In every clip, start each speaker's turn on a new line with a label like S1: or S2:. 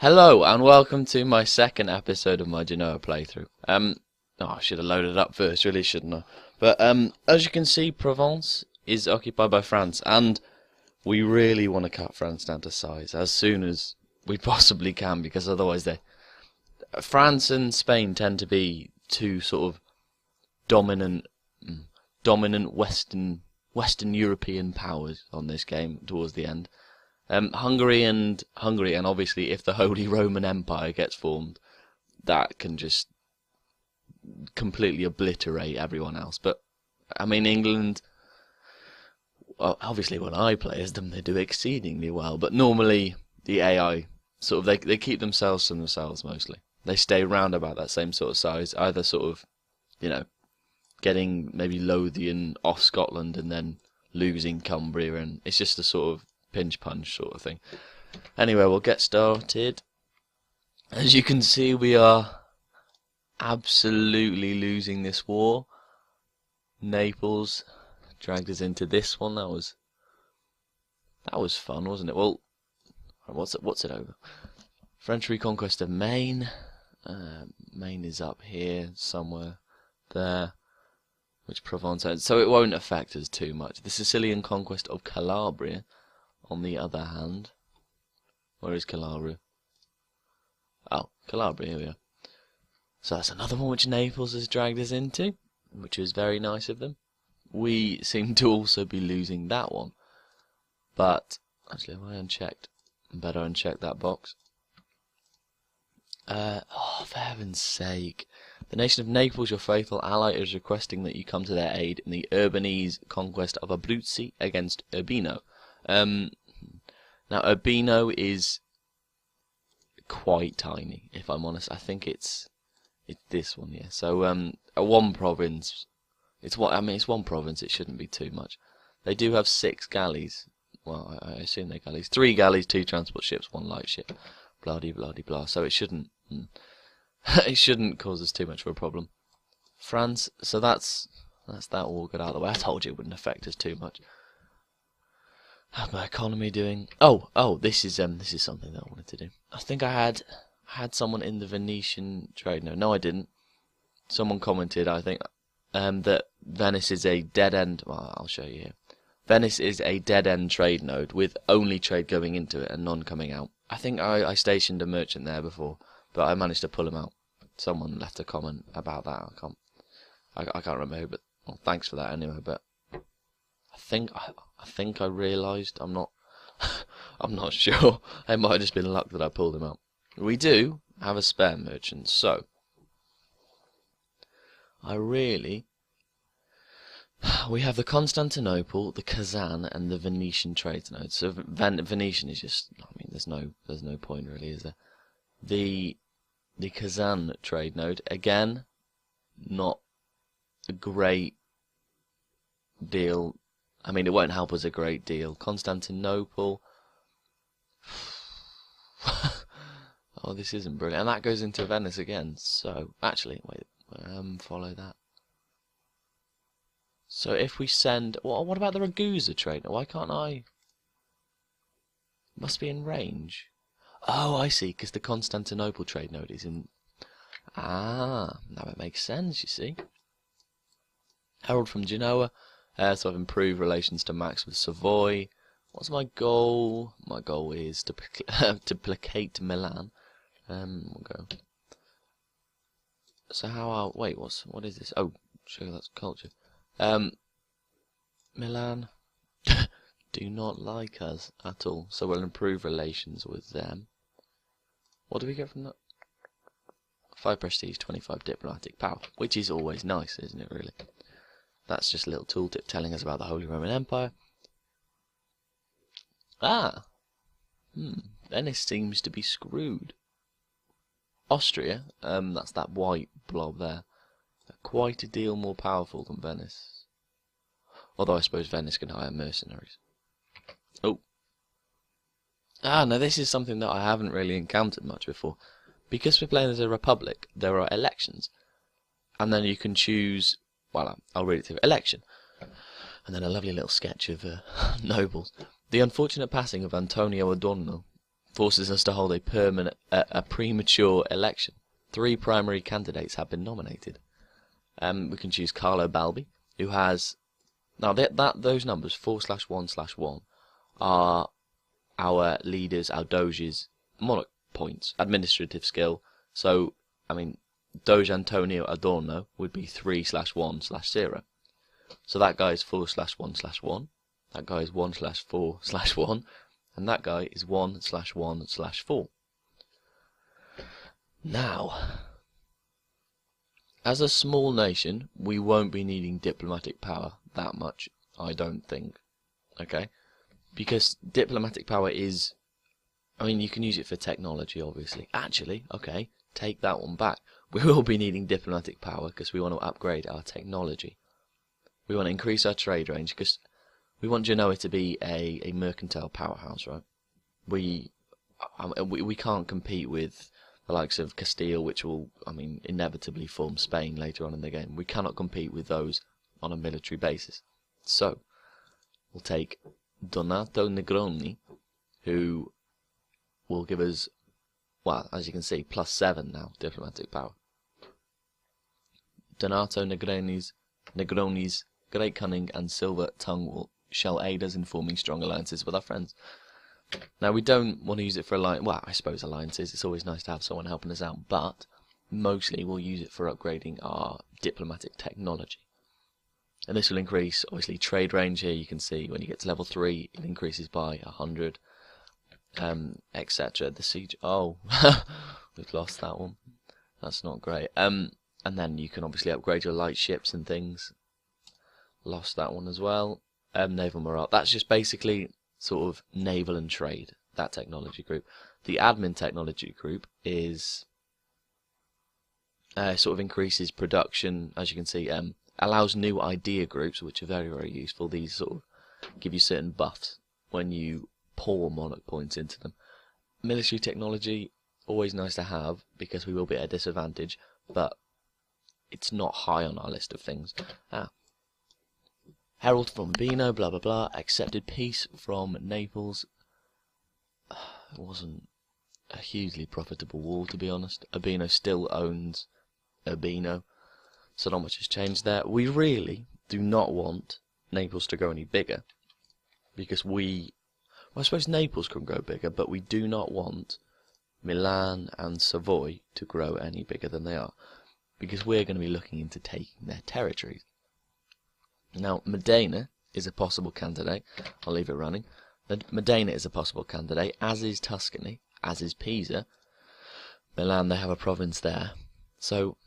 S1: Hello and welcome to my second episode of my Genoa playthrough. I should have loaded it up first, really shouldn't I? But as you can see, Provence is occupied by France, and we really want to cut France down to size as soon as we possibly can, because otherwise France and Spain tend to be two sort of dominant Western European powers on this game towards the end. Hungary and obviously if the Holy Roman Empire gets formed, that can just completely obliterate everyone else. But I mean, England, well, obviously when I play as them, they do exceedingly well. But normally the AI sort of they keep themselves to themselves mostly. They stay round about that same sort of size, either sort of, getting maybe Lothian off Scotland and then losing Cumbria, and it's just a sort of pinch punch sort of thing. Anyway, we'll get started. As you can see, we are absolutely losing this war. Naples dragged us into this one. That was fun, wasn't it? Well, what's it over? French reconquest of Maine. Maine is up here somewhere there, which Provence has, so it won't affect us too much. The Sicilian conquest of Calabria, on the other hand. Where is Calabria? Oh, Calabria, here we are. So that's another one which Naples has dragged us into, which is very nice of them. We seem to also be losing that one. But, actually, have I unchecked? I better uncheck that box. For heaven's sake. The nation of Naples, your faithful ally, is requesting that you come to their aid in the Urbanese conquest of Abruzzi against Urbino. Now, Urbino is quite tiny, if I'm honest. I think it's this one here. So, one province. It's one province. It shouldn't be too much. They do have 6 galleys. Well, I assume they're galleys. 3 galleys, 2 transport ships, 1 light ship. Blah de blah de blah. So it shouldn't. It shouldn't cause us too much of a problem. France. So that's that all good out of the way. I told you it wouldn't affect us too much. How's my economy doing? Oh, this is something that I wanted to do. I think I had someone in the Venetian trade node. No, I didn't. Someone commented, I think, that Venice is a dead end. Well, I'll show you here. Venice is a dead end trade node with only trade going into it and none coming out. I think I stationed a merchant there before, but I managed to pull him out. Someone left a comment about that. I can't remember who, but well, thanks for that anyway. But I think I realised. I'm not sure. It might have just been luck that I pulled him out. We do have a spare merchant, so we have the Constantinople, the Kazan, and the Venetian trade nodes. So Venetian is just, there's no point really, is there? The Kazan trade node, again, not a great deal. It won't help us a great deal. Constantinople. Oh, this isn't brilliant. And that goes into Venice again. So, actually, wait, follow that. So if we send... What about the Ragusa trade? Why can't I... Must be in range. Oh, I see, because the Constantinople trade node is in... Ah, now it makes sense, you see. Herald from Genoa. So I've improved relations to Max with Savoy. What's my goal? My goal is to placate Milan. We'll go. So how... Wait, what is this? Oh, sure, that's culture. Milan do not like us at all, so we'll improve relations with them. What do we get from that? 5 prestige, 25 diplomatic power, which is always nice, isn't it, really? That's just a little tooltip telling us about the Holy Roman Empire. Venice seems to be screwed. Austria, that's that white blob there. Quite a deal more powerful than Venice. Although I suppose Venice can hire mercenaries. Oh. No, this is something that I haven't really encountered much before. Because we're playing as a republic, there are elections. And then you can choose... Well, I'll read it through. Election. And then a lovely little sketch of nobles. The unfortunate passing of Antonio Adorno forces us to hold a premature election. 3 primary candidates have been nominated. We can choose Carlo Balbi, who has now those numbers 4/1/1 are our leaders, our doges, monarch points, administrative skill. So I mean, Doge Antonio Adorno would be 3/1/0. So that guy is 4/1/1. That guy is 1/4/1. And that guy is 1/1/4. Now, as a small nation, we won't be needing diplomatic power that much, I don't think. Okay? Because diplomatic power is, I mean, you can use it for technology, obviously. Actually, okay, take that one back. We will be needing diplomatic power because we want to upgrade our technology. We want to increase our trade range because we want Genoa to be a mercantile powerhouse, right? We can't compete with the likes of Castile, which will, I mean, inevitably form Spain later on in the game. We cannot compete with those on a military basis. So, we'll take Donato Negroni, who will give us, well, as you can see, +7 now, diplomatic power. Donato Negroni's great cunning and silver tongue shall aid us in forming strong alliances with our friends. Now, we don't want to use it for I suppose alliances. It's always nice to have someone helping us out, but mostly we'll use it for upgrading our diplomatic technology. And this will increase, obviously, trade range here. You can see when you get to level 3, it increases by 100, etc. The siege. Oh, we've lost that one. That's not great. And then you can obviously upgrade your light ships and things. Lost that one as well. Naval morale. That's just basically sort of naval and trade, that technology group. The admin technology group is sort of increases production, as you can see, allows new idea groups, which are very, very useful. These sort of give you certain buffs when you pour monarch points into them. Military technology, always nice to have, because we will be at a disadvantage, but it's not high on our list of things. Herald from Urbino, blah blah blah, accepted peace from Naples. It wasn't a hugely profitable war, to be honest. Urbino still owns Urbino, so not much has changed there. We really do not want Naples to grow any bigger, because I suppose Naples can grow bigger, but we do not want Milan and Savoy to grow any bigger than they are, because we're going to be looking into taking their territories. Now, Modena is a possible candidate. I'll leave it running. Modena is a possible candidate, as is Tuscany, as is Pisa. Milan, they have a province there. So,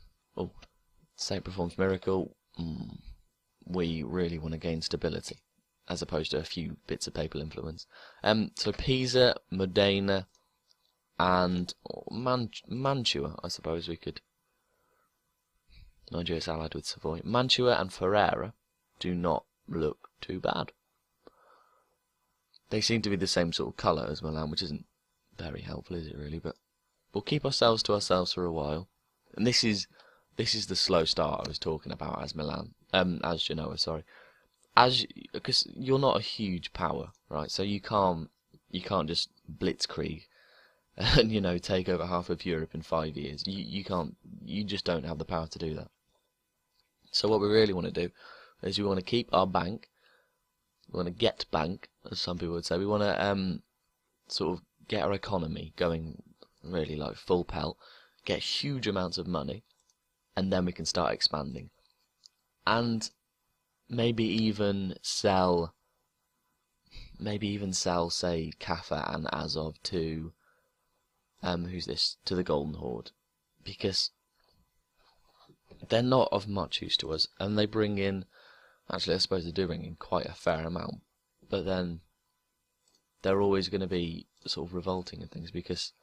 S1: Saint performs miracle. We really want to gain stability, as opposed to a few bits of papal influence. So Pisa, Modena, and Mantua, I suppose we could. Nigeria is allied with Savoy. Mantua and Ferrara do not look too bad. They seem to be the same sort of colour as Milan, which isn't very helpful, is it really? But we'll keep ourselves to ourselves for a while. And this is the slow start I was talking about as as Genoa, sorry. Because you're not a huge power, right? So you can't just blitzkrieg and take over half of Europe in 5 years. You just don't have the power to do that. So what we really want to do is we want to keep our bank. We want to get bank, as some people would say. We want to sort of get our economy going really like full pelt, get huge amounts of money, and then we can start expanding. And maybe even sell, say, Kaffa and Azov to to the Golden Horde, because they're not of much use to us, and they bring in, actually I suppose they do bring in quite a fair amount, but then they're always going to be sort of revolting and things, because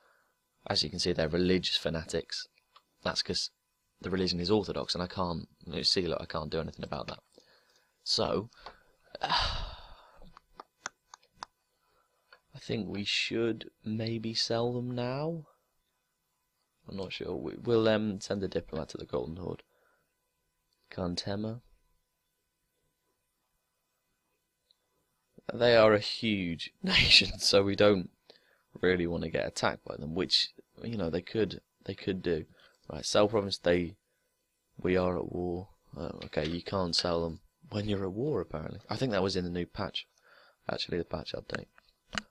S1: as you can see they're religious fanatics. That's because the religion is orthodox, and I can't do anything about that. So I think we should maybe sell them now. I'm not sure. We'll send a diplomat to the Golden Horde. Cantema. They are a huge nation, so we don't really want to get attacked by them, which, you know, they could do. Right, sell province. We are at war. Oh, okay, you can't sell them when you're at war, apparently. I think that was in the new patch, actually, the patch update.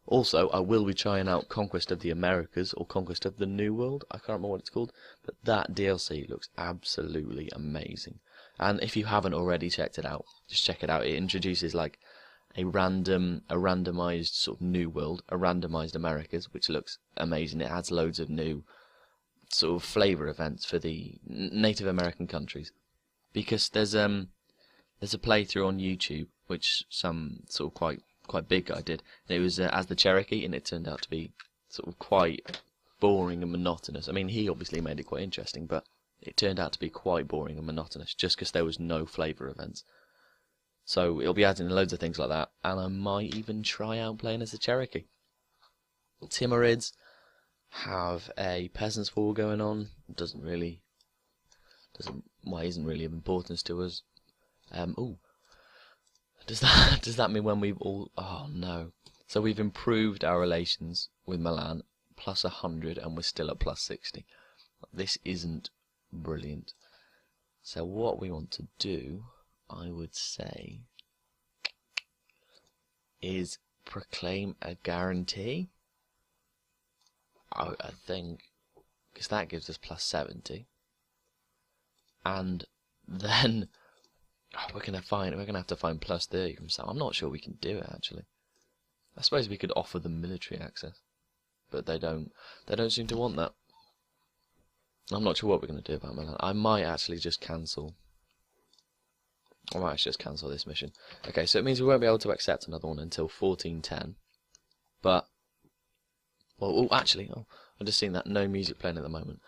S1: Also, I will be trying out Conquest of the Americas, or Conquest of the New World. I can't remember what it's called, but that DLC looks absolutely amazing. And if you haven't already checked it out, just check it out. It introduces like a randomized sort of New World, a randomized Americas, which looks amazing. It adds loads of new sort of flavor events for the Native American countries, because there's a playthrough on YouTube which some sort of quite big guy did, and it was as the Cherokee, and it turned out to be sort of quite boring and monotonous. I mean, he obviously made it quite interesting, but it turned out to be quite boring and monotonous just because there was no flavor events. So it'll be adding loads of things like that, and I might even try out playing as a Cherokee. Timurids have a peasants' war going on. Isn't really of importance to us. Ooh, does that mean when we've all? Oh no! So we've improved our relations with Milan, plus 100, and we're still at plus 60. This isn't brilliant. So what we want to do, I would say, is proclaim a guarantee. I think, because that gives us plus 70, and then we're gonna have to find plus 30 from some. I'm not sure we can do it actually. I suppose we could offer them military access, but they don't seem to want that. I'm not sure what we're gonna do about Milan. I might actually just cancel. I might actually just cancel this mission. Okay, so it means we won't be able to accept another one until 1410. But actually, I've just seen that no music playing at the moment.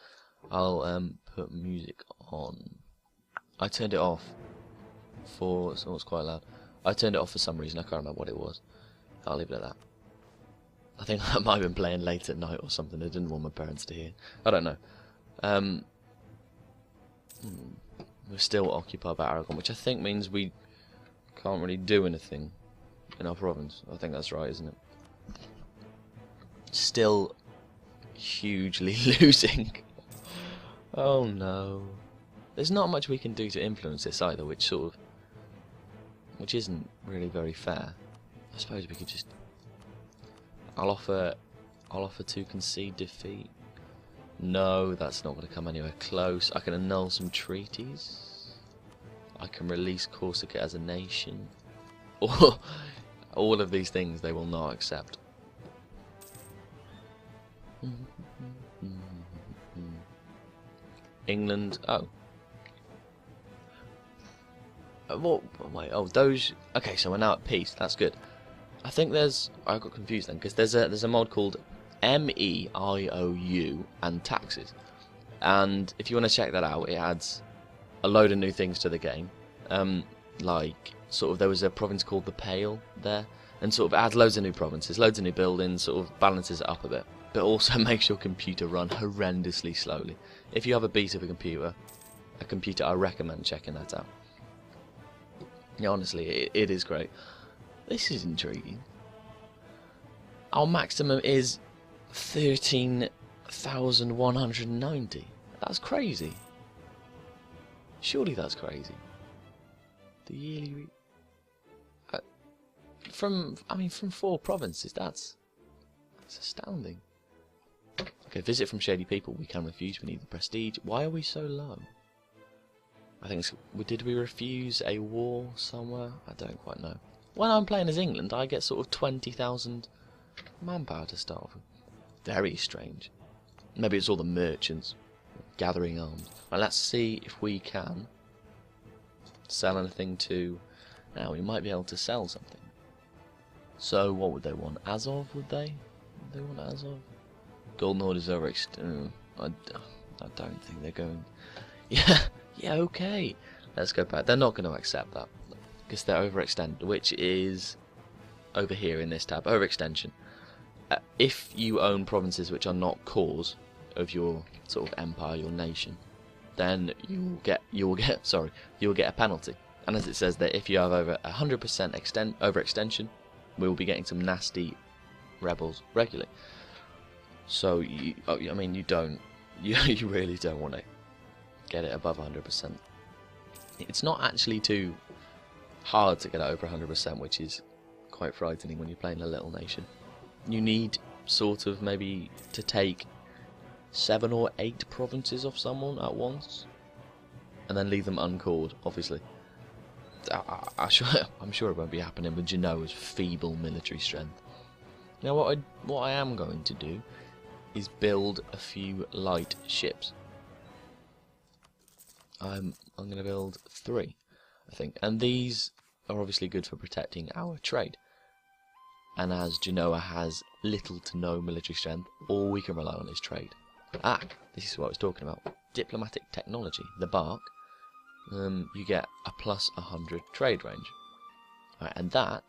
S1: I'll put music on. I turned it off for someone's quite loud. I turned it off for some reason. I can't remember what it was. I'll leave it at that. I think that might have been playing late at night or something. I didn't want my parents to hear. I don't know. We're still occupied by Aragon, which I think means we can't really do anything in our province. I think that's right, isn't it? Still hugely losing. Oh no. There's not much we can do to influence this either, which isn't really very fair. I suppose we could just I'll offer to concede defeat. No, that's not going to come anywhere close. I can annul some treaties. I can release Corsica as a nation. All of these things they will not accept. England. Oh. What? Wait. Oh, those. Okay, so we're now at peace. That's good. I think I got confused then, because there's a mod called MEIOU and taxes, and if you want to check that out, it adds a load of new things to the game. Like sort of there was a province called the Pale there, and sort of adds loads of new provinces, loads of new buildings, sort of balances it up a bit, but also makes your computer run horrendously slowly. If you have a beast of a computer, I recommend checking that out. Yeah, honestly, it is great. This is intriguing. Our maximum is 13,190. That's crazy. Surely that's crazy. The yearly from 4 provinces. That's astounding. Okay, visit from shady people. We can refuse. We need the prestige. Why are we so low? I think did we refuse a war somewhere? I don't quite know. When I'm playing as England, I get sort of 20,000 manpower to start with. Very strange. Maybe it's all the merchants gathering arms. Right, let's see if we can sell anything to. Now we might be able to sell something. So what would they want? Azov, would they? Would they want Azov? Golden Order's overextended. I don't think they're going. Yeah, okay. Let's go back. They're not going to accept that because they're overextended, which is over here in this tab. Overextension. If you own provinces which are not cores of your sort of empire, your nation, then you will get a penalty. And as it says there, if you have over 100% overextension, we will be getting some nasty rebels regularly. So I mean, you really don't want to get it above 100%. It's not actually too hard to get it over 100%, which is quite frightening when you're playing a little nation. You need sort of maybe to take 7 or 8 provinces off someone at once, and then leave them uncored, obviously. I'm sure it won't be happening with Genoa's feeble military strength. Now what I am going to do is build a few light ships. I'm going to build 3, I think, and these are obviously good for protecting our trade. And as Genoa has little to no military strength, all we can rely on is trade. This is what I was talking about. Diplomatic technology, the bark. You get a plus 100 trade range. Right, and that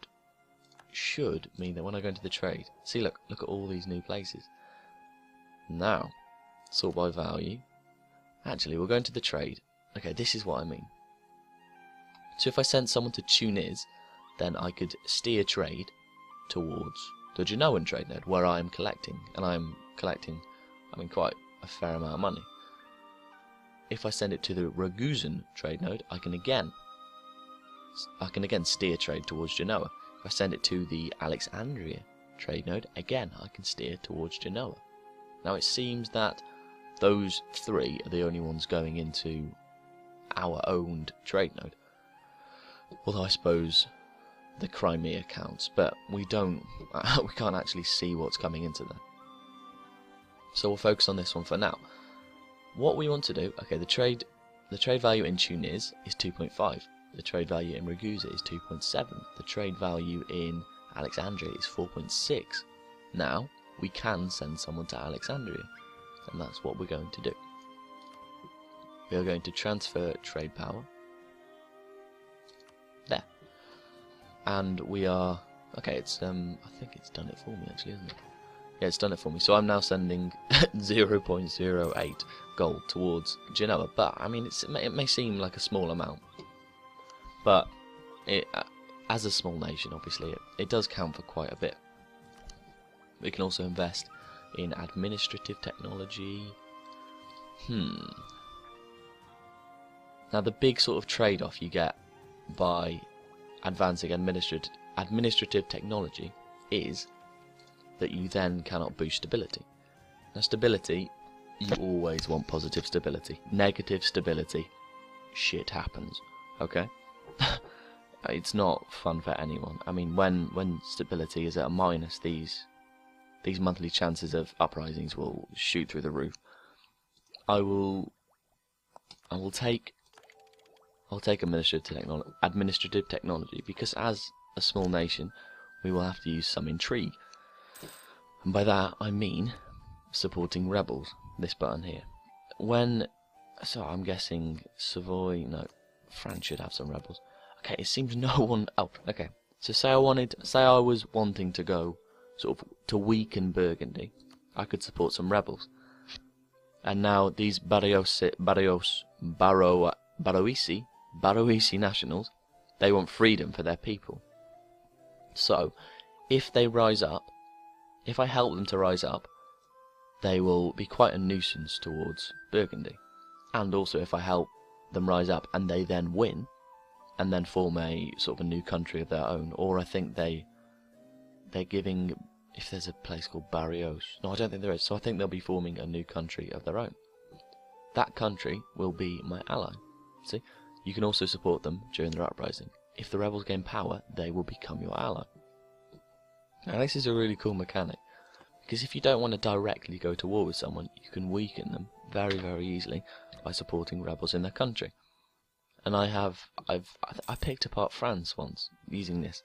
S1: should mean that when I go into the trade, see, look at all these new places. Now, sort by value. Actually, we'll go into the trade. Okay, this is what I mean. So if I send someone to Tunis, then I could steer trade towards the Genoan trade node, where I am collecting, and I'm collecting, I mean, quite a fair amount of money. If I send it to the Ragusan trade node, I can again steer trade towards Genoa. If I send it to the Alexandria trade node, again I can steer towards Genoa. Now it seems that those 3 are the only ones going into our owned trade node. Although I suppose the Crimea counts, but we can't actually see what's coming into them. So we'll focus on this one for now. What we want to do, okay, the trade value in Tunis is 2.5. The trade value in Ragusa is 2.7. The trade value in Alexandria is 4.6. Now we can send someone to Alexandria, and that's what we're going to do. We are going to transfer trade power. There. And we are, okay, it's I think it's done it for me actually, isn't it? Yeah, it's done it for me. So I'm now sending 0.08 gold towards Genoa. But I mean, it may seem like a small amount, but as a small nation, obviously, it does count for quite a bit. We can also invest in administrative technology. Now the big sort of trade-off you get by advancing administrative technology is that you then cannot boost stability. Now stability, you always want positive stability. Negative stability, shit happens. Okay? It's not fun for anyone. I mean, when stability is at a minus, these monthly chances of uprisings will shoot through the roof. I will take administrative technology, because as a small nation we will have to use some intrigue, and by that I mean supporting rebels. This button here. So I'm guessing Savoy, no, France should have some rebels. Okay, it seems no one. Oh, okay. So say I was wanting to go sort of to weaken Burgundy, I could support some rebels. And now these Baroisi nationals, they want freedom for their people. So, if they rise up, if I help them to rise up, they will be quite a nuisance towards Burgundy. And also if I help them rise up and they then win, and then form a sort of a new country of their own, or I think they're giving, if there's a place called Barrios, no, I don't think there is, so I think they'll be forming a new country of their own. That country will be my ally. See, you can also support them during their uprising. If the rebels gain power, they will become your ally. Now this is a really cool mechanic, because if you don't want to directly go to war with someone, you can weaken them very, very easily by supporting rebels in their country. And I picked apart France once using this,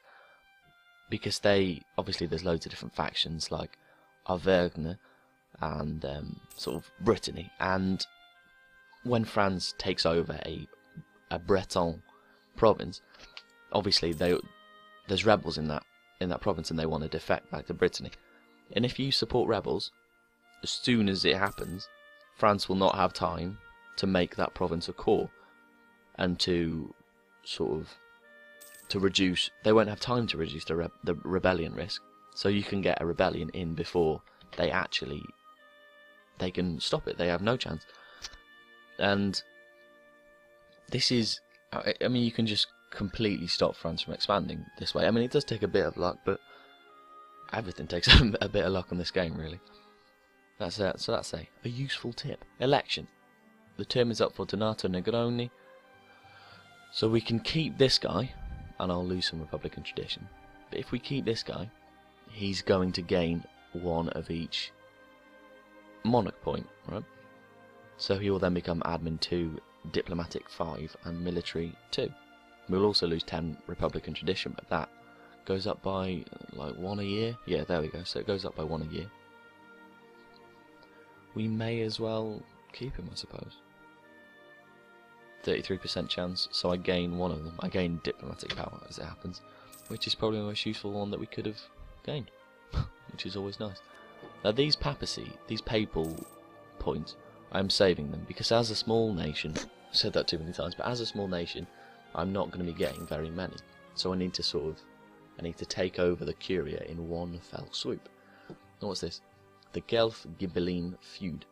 S1: because obviously there's loads of different factions like Auvergne and sort of Brittany, and when France takes over a Breton province, obviously there's rebels in that province and they want to defect back to Brittany. And if you support rebels, as soon as it happens, France will not have time to make that province a core, and to reduce, they won't have time to reduce the rebellion risk. So you can get a rebellion in before they actually they can stop it. They have no chance. And this is, I mean, you can just completely stop France from expanding this way. I mean, it does take a bit of luck, but everything takes a bit of luck on this game, really. That's it. So that's a useful tip. Election. The term is up for Donato Negroni. So we can keep this guy, and I'll lose some Republican tradition. But if we keep this guy, he's going to gain one of each monarch point, right? So he will then become admin 2, diplomatic 5, and military 2. We'll also lose 10 Republican tradition, but that goes up by like 1 a year. Yeah, there we go. So it goes up by 1 a year. We may as well keep him, I suppose. 33% chance, so I gain one of them. I gain diplomatic power, as it happens, which is probably the most useful one that we could have gained, which is always nice. Now these papacy, these papal points, I'm saving them, because as a small nation, I've said that too many times, but as a small nation, I'm not going to be getting very many. So I need to take over the Curia in one fell swoop. Now what's this? The Guelph and Ghibelline feud.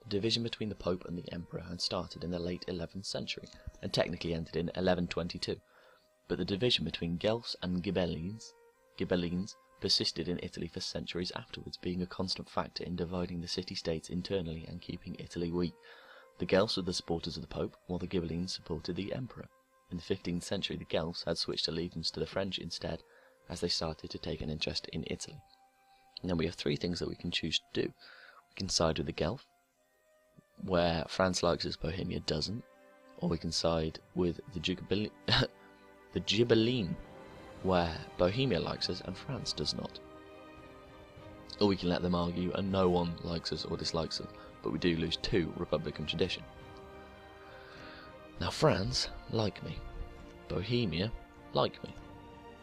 S1: The division between the Pope and the Emperor had started in the late 11th century, and technically ended in 1122. But the division between Guelphs and Ghibellines persisted in Italy for centuries afterwards, being a constant factor in dividing the city-states internally and keeping Italy weak. The Guelphs were the supporters of the Pope, while the Ghibellines supported the Emperor. In the 15th century, the Guelphs had switched allegiance to the French instead, as they started to take an interest in Italy. Now we have three things that we can choose to do. We can side with the Guelph, where France likes us, Bohemia doesn't, or we can side with the Ghibelline, where Bohemia likes us and France does not. Or we can let them argue and no one likes us or dislikes us, but we do lose 2 Republican tradition. Now France like me, Bohemia like me,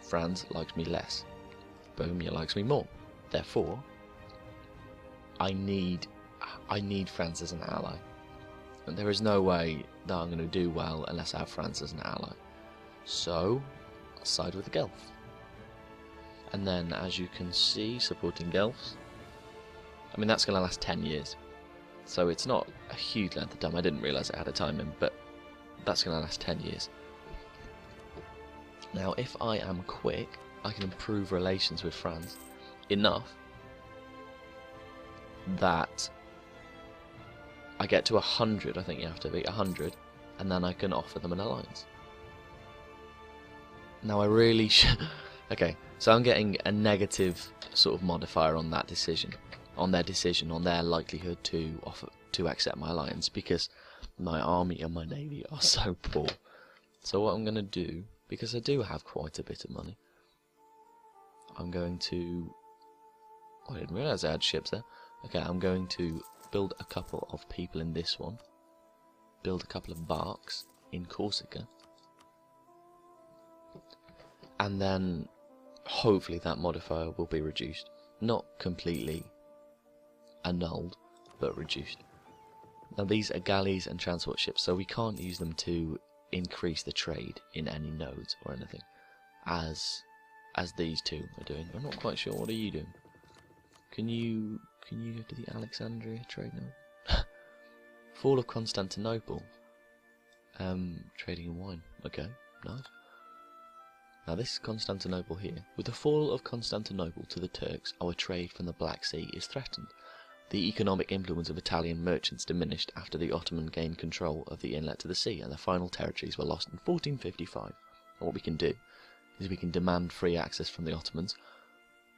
S1: France likes me less, Bohemia likes me more. Therefore, I need France as an ally. And there is no way that I'm going to do well unless I have France as an ally. So, I'll side with the Guelphs. And then, as you can see, supporting Guelphs, I mean, that's going to last 10 years. So it's not a huge length of time. I didn't realise it had a time limit, but that's going to last 10 years. Now, if I am quick, I can improve relations with France enough that I get to 100, I think you have to be 100, and then I can offer them an alliance. Now I really should... Okay, so I'm getting a negative sort of modifier on that decision, on their likelihood to accept my alliance, because my army and my navy are so poor. So what I'm going to do, because I do have quite a bit of money, I'm going to... Oh, I didn't realise I had ships there. Okay, I'm going to build a couple of people in this one, build a couple of barks in Corsica, and then hopefully that modifier will be reduced. Not completely annulled, but reduced. Now these are galleys and transport ships, so we can't use them to increase the trade in any nodes or anything, as these two are doing. I'm not quite sure. What are you doing? Can you go to the Alexandria trade node? Fall of Constantinople. Trading in wine. Okay, nice. Now this is Constantinople here. With the fall of Constantinople to the Turks, our trade from the Black Sea is threatened. The economic influence of Italian merchants diminished after the Ottoman gained control of the inlet to the sea, and the final territories were lost in 1455. And what we can do is we can demand free access from the Ottomans,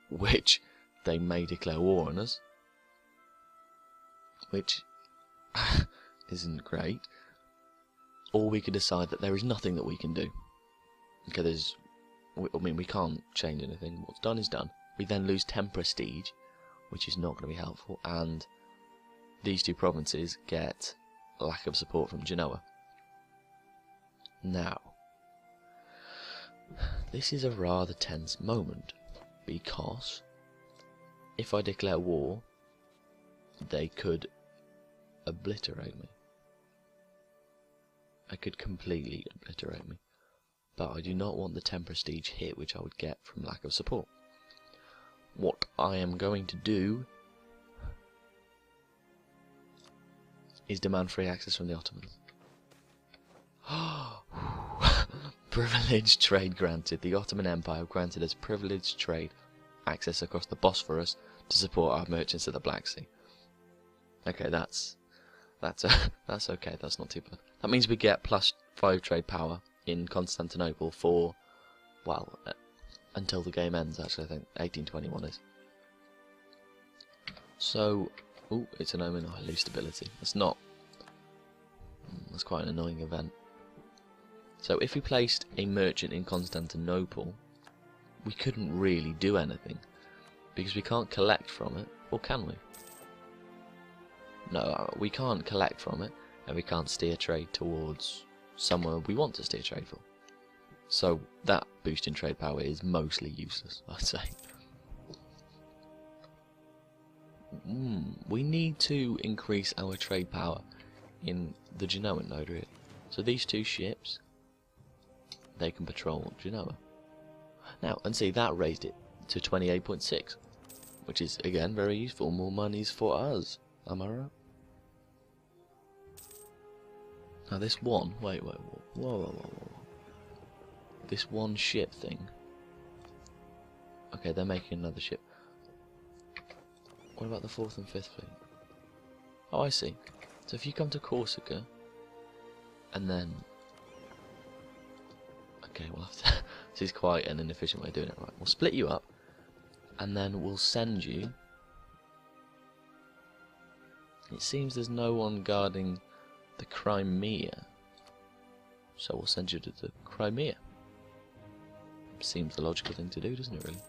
S1: which they may declare war on us, which isn't great. Or we could decide that there is nothing that we can do. Okay, we can't change anything. What's done is done. We then lose 10 prestige, which is not going to be helpful, and these two provinces get a lack of support from Genoa. Now, this is a rather tense moment, because if I declare war, they could obliterate me. I could completely obliterate me. But I do not want the 10 prestige hit which I would get from lack of support. What I am going to do is demand free access from the Ottomans. Privileged trade granted. The Ottoman Empire granted us privileged trade access across the Bosphorus to support our merchants at the Black Sea. Okay, that's okay. That's not too bad. That means we get +5 trade power in Constantinople for, well, until the game ends. Actually, I think 1821 is. So, ooh, it's an omen. I lose stability. That's not. That's quite an annoying event. So if we placed a merchant in Constantinople, we couldn't really do anything, because we can't collect from it, or can we? No, we can't collect from it, and we can't steer trade towards somewhere we want to steer trade for. So that boost in trade power is mostly useless, I'd say. We need to increase our trade power in the Genoan node, really. So these two ships, they can patrol Genoa. Now, and see, that raised it to 28.6, which is, again, very useful. More monies for us. Am I right? Now this one, wait, whoa. This one ship thing. Okay, they're making another ship. What about the 4th and 5th fleet? Oh, I see. So if you come to Corsica, and then... Okay, we'll have to... This is quite an inefficient way of doing it. Right, we'll split you up, and then we'll send you... It seems there's no one guarding the Crimea, so we'll send you to the Crimea. Seems the logical thing to do, doesn't it, really?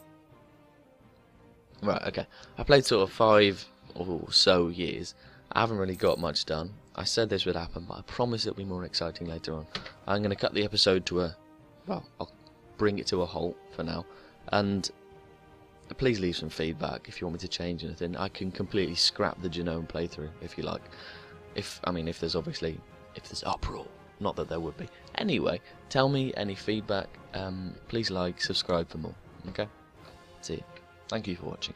S1: Right, okay. I played sort of 5 or so years. I haven't really got much done. I said this would happen, but I promise it'll be more exciting later on. I'm going to cut the episode to a... Well, I'll bring it to a halt for now. And please leave some feedback if you want me to change anything. I can completely scrap the Genoa playthrough if you like. If there's uproar. Not that there would be. Anyway, tell me any feedback. Please like, subscribe for more. Okay? See you. Thank you for watching.